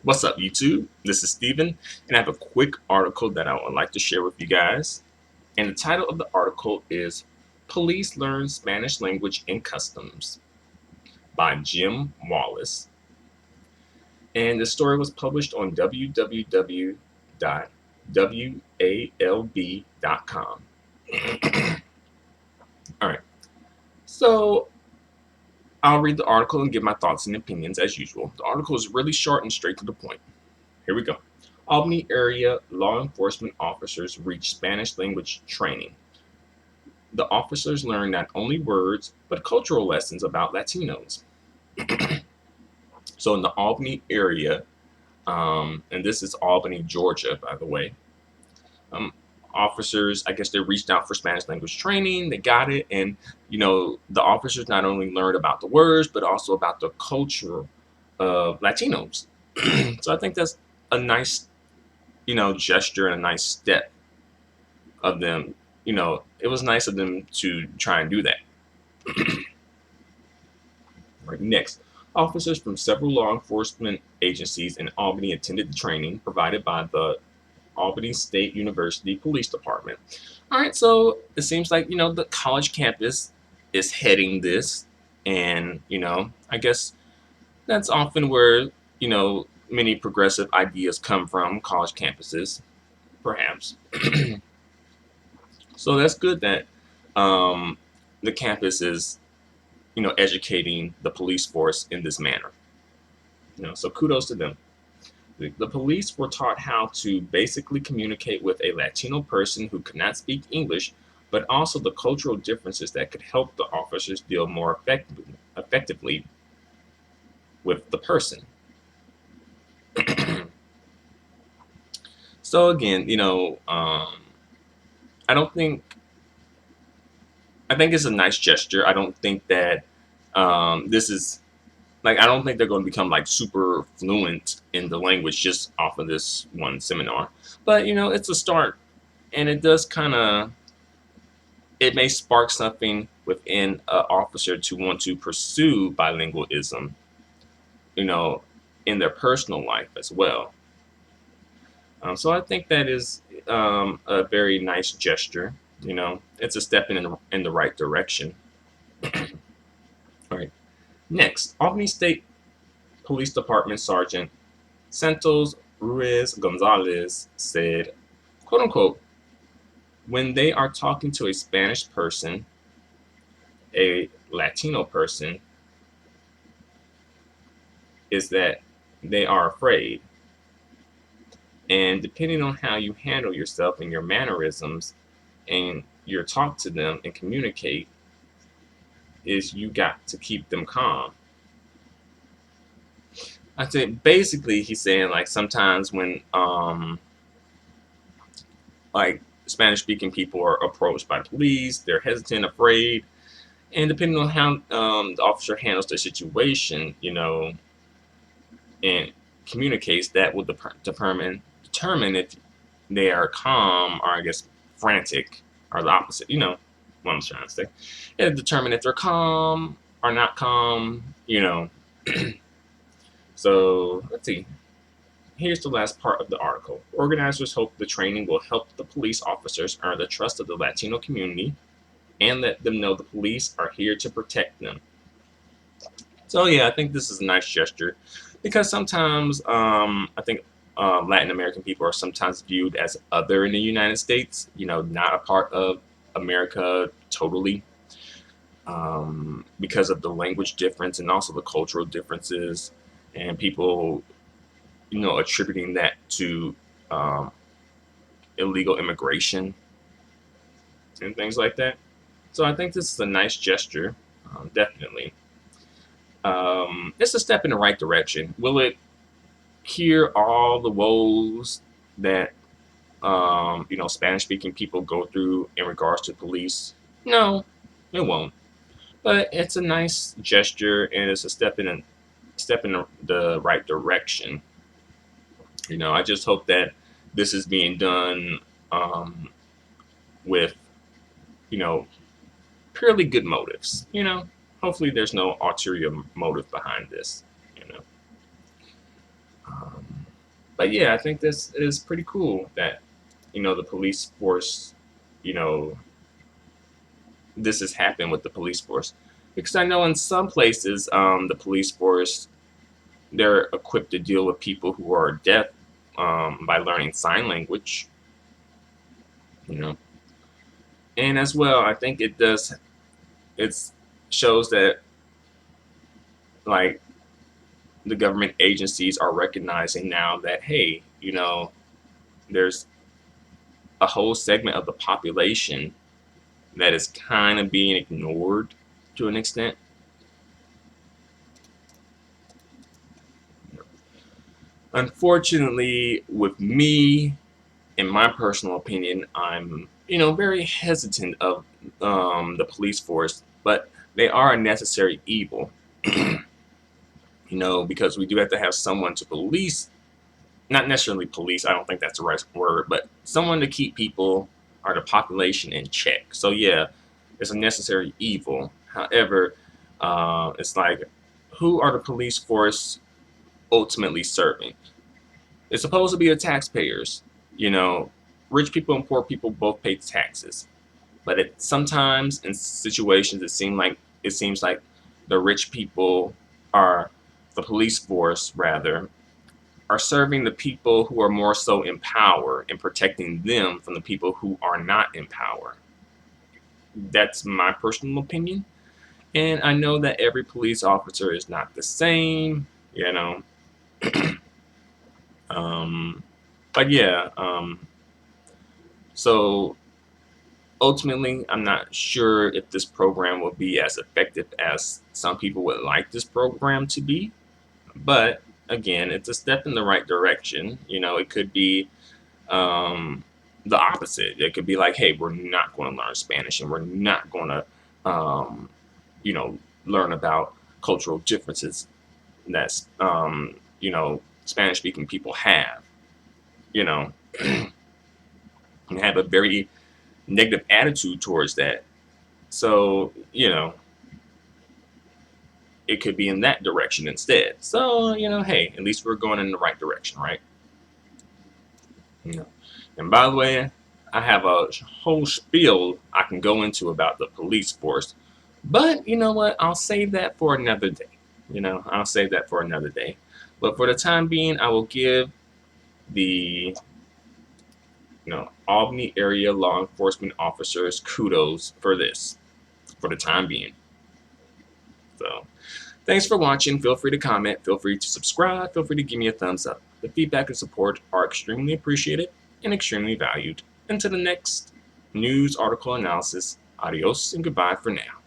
What's up, YouTube? This is Steven, and I have a quick article that I would like to share with you guys. And the title of the article is Police Learn Spanish Language and Customs by Jim Wallace. And the story was published on www.walb.com. All right, so I'll read the article and give my thoughts and opinions as usual. The article is really short and straight to the point. Here we go. Albany area law enforcement officers reach Spanish language training. The officers learn not only words, but cultural lessons about Latinos. So in the Albany area, and this is Albany, Georgia, by the way, um, officers, I guess they reached out for Spanish language training. They got it. And, the officers not only learned about the words, but also about the culture of Latinos. So I think that's a nice gesture and a nice step of them. It was nice of them to try and do that. Right, next, officers from several law enforcement agencies in Albany attended the training provided by the Albany State University Police Department. All right, so it seems like, the college campus is heading this. And, I guess that's often where, many progressive ideas come from, college campuses, perhaps. So that's good that the campus is, educating the police force in this manner. So kudos to them. The police were taught how to basically communicate with a Latino person who could not speak English, but also the cultural differences that could help the officers deal more effectively with the person. So again, I don't think I think it's a nice gesture. I don't think that this is like I don't think they're going to become like super fluent in the language just off of this one seminar. But it's a start, and it does kind of it may spark something within an officer to want to pursue bilingualism, you know, in their personal life as well. So I think that is a very nice gesture. It's a step in the right direction. All right. Next, Albany State Police Department Sergeant Santos Ruiz Gonzalez said, quote unquote, when they are talking to a Spanish person, a Latino person, is that they are afraid. And depending on how you handle yourself and your mannerisms and your talk to them and communicate, is you got to keep them calm. I think basically he's saying like sometimes when like Spanish speaking people are approached by the police, they're hesitant, afraid, and depending on how the officer handles the situation, and communicates, that will determine if they are calm or I guess frantic or the opposite. You know what I'm trying to say. It'll determine if they're calm or not calm. So let's see. Here's the last part of the article. Organizers hope the training will help the police officers earn the trust of the Latino community and let them know the police are here to protect them. So yeah, I think this is a nice gesture because sometimes I think Latin American people are sometimes viewed as other in the United States, not a part of America totally, because of the language difference and also the cultural differences, and people, attributing that to um, illegal immigration and things like that. So I think this is a nice gesture, definitely. It's a step in the right direction. Will it cure all the woes that Spanish-speaking people go through in regards to police? No, it won't. But it's a nice gesture, and it's a step in the right direction. I just hope that this is being done with you know purely good motives. Hopefully there's no ulterior motive behind this. You know. But yeah, I think this is pretty cool that the police force, you know, this has happened with the police force, because I know in some places the police force, they're equipped to deal with people who are deaf by learning sign language, you know, and as well, I think it shows that like the government agencies are recognizing now that hey, there's a whole segment of the population that is kind of being ignored to an extent. Unfortunately, with me, in my personal opinion, I'm very hesitant of the police force, but they are a necessary evil. Because we do have to have someone to police, not necessarily police. I don't think that's the right word, but someone to keep people or the population in check. So yeah, it's a necessary evil. However, it's like, who are the police force ultimately serving? It's supposed to be the taxpayers. You know, rich people and poor people both pay taxes, but sometimes in situations it seems like the rich people are the police force rather are serving the people who are more so in power and protecting them from the people who are not in power. That's my personal opinion. And I know that every police officer is not the same, you know. Um, but yeah, so ultimately, I'm not sure if this program will be as effective as some people would like this program to be. But again, it's a step in the right direction. It could be um, the opposite. It could be like, hey, we're not going to learn Spanish and we're not going to, um, learn about cultural differences that, Spanish speaking people have, you know, and have a very negative attitude towards that. So, it could be in that direction instead. So, hey, at least we're going in the right direction, right? You know. And by the way, I have a whole spiel I can go into about the police force. But you know what? I'll save that for another day. I'll save that for another day. But for the time being, I will give the Albany area law enforcement officers kudos for this for the time being. So thanks for watching. Feel free to comment. Feel free to subscribe. Feel free to give me a thumbs up. The feedback and support are extremely appreciated and extremely valued. Until the next news article analysis, adios and goodbye for now.